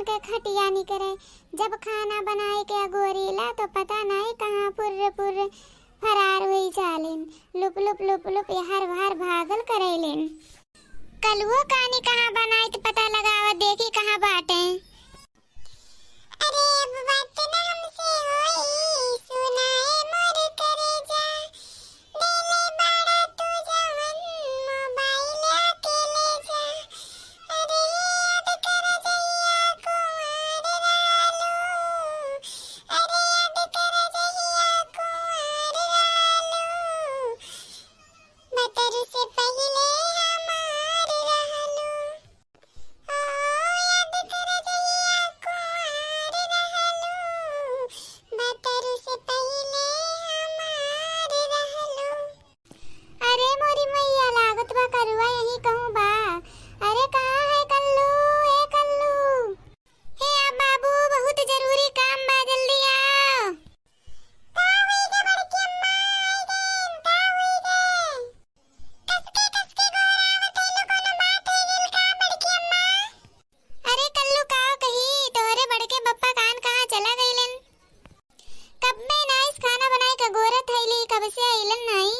के खटिया नहीं करे। जब खाना बनाए के अगोरीला तो पता नहीं कहाँ पुर्र पुर्र फरार हुई चालिन। लुप लुप लुप लुप हर बार भागल करेलिन। कलुओ कहानी कहाँ बनाई तो पता लगावा देखी कहाँ बाटे। अरे अब बात ना हमसे होई सुनाए मोर करेजा। देले बाड़ा तू जवन मोबाइल अकेले जा। अरे याद कर जइया कुंवर रालू। अरे याद कर जइया कुंवर रालू। बतर से पहले हमार रहलू। ओ याद कर जइया कुंवर रहलू। बतर से पहले हमार रहलू। अरे मोरी मैया लागत बा करुआ यही कहूँ बा। अरे कहाँ है कल्लू? ए कल्लू। हे आ बाबू बहुत जरूरी काम बा जल्दी आओ। का हुई गे बड़की अम्मा आई गेन का हुई गे? कसके गोरावत है लो कोनो बात है गेल का बड़की अम्मा? अरे कल्लू काओ कही तोहरे बड़के बप्पा कान कहाँ चला गइलन? कब में नाइस खाना बनाए का गोरत हैली कब से आइलन नहीं।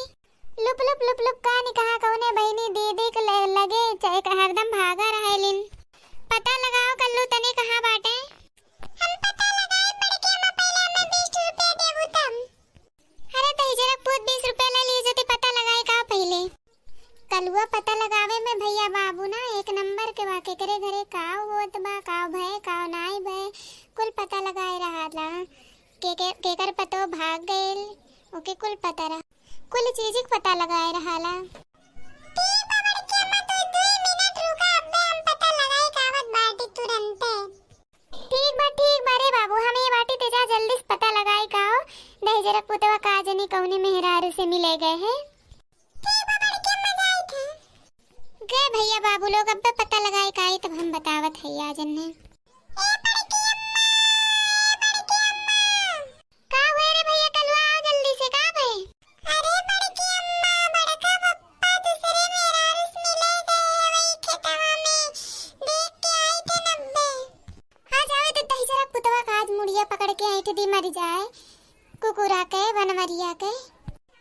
लुप लुप लुप लुप कहानी कहाँ कौने बहनी दीदी के लगे चाहे हरदम भागा रहेलिन। पता लगाओ कल्लू तने कहाँ बाटे। हम पता लगाए बड़के अम्मा पहले हमें 20 रुपया देबू तब। अरे तही जरा पूत 20 रुपया ले ली जति पता लगाए का पहले। कलुआ पता लगावे में भैया बाबू ना एक नंबर के बा। केकरे घरे काव होत बा काव भय काव नाई भय कुल पता लगाए रहाला। केकर पतो भाग गइल ओके कुल पता रहा। कुल चीज पता लगाए रहाला। ठीक बा बड़की अम्मा तू 2 मिनट रुका अबे हम पता लगाए कावत बाटी तुरंते। ठीक बा रे बाबू हम ये बाटी ते जा जल्दी से पता लगाए काओ। नहीं जरा पुतवा काजनी कौने मेहरारू से मिले गए हैं। ठीक बा बड़की अम्मा जाई थे। गए भैया बाबू लोग अब पता लगाए काई तब हम बतावत है आ जन्ने। ए बड़की अम्मा का हुए रे भैया कलुआ आओ जल्दी से का भई? अरे बड़की अम्मा बड़का पप्पा दूसरे मेहरारू से मिले गए वही खेतवा में देख के आई थे 90। हाँ जावे तो तही जरा पुतवा काज मुड़िया पकड़ के ऐठ दी मर जाए कुकुरा के बनमरिया के।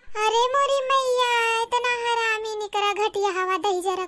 अरे मोरी मैया इतना हरामी निकरा घटिया हवा दही जरा